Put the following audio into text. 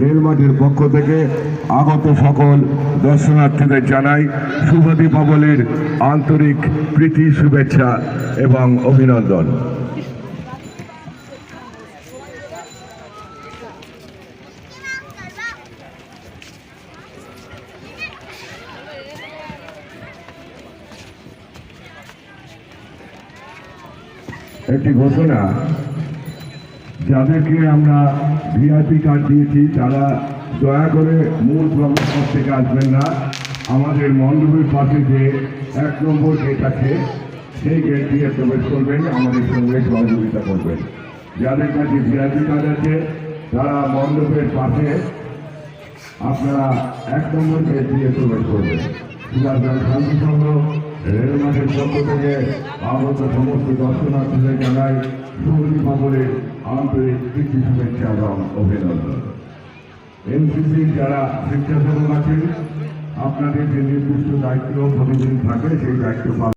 রেলমাটির পক্ষ থেকে আগত সকল দর্শনার্থীদের জানাই শুভ দীপাবলির আন্তরিক প্রীতি শুভেচ্ছা এবং অভিনন্দন। একটি ঘোষণা, যাদেরকে আমরা ভিআইপি কার্ড দিয়েছি তারা দয়া করে মূল প্রবেশপথ থেকে আসবেন না। আমাদের মণ্ডপের পাশে যে 1 নম্বর গেট আছে সেই গেট দিয়ে প্রবেশ করবেন, আমাদের সঙ্গে সহযোগিতা করবেন। যাদের কাছে ভিআইপি কার্ড আছে তারা মণ্ডপের পাশে আপনারা 1 নম্বর গেট দিয়ে প্রবেশ করবেন। শান্তি সংঘ রেলমাঠের পক্ষ থেকে আগত সমস্ত দর্শনার্থীদের জানাই শুভ দীপাবলির আন্তরিক প্রীতি শুভেচ্ছা এবং অভিনন্দন। এনসিসির যারা স্বেচ্ছাসেবক আছেন, আপনাদের যে নির্দিষ্ট দায়িত্ব প্রতিদিন থাকে সেই দায়িত্ব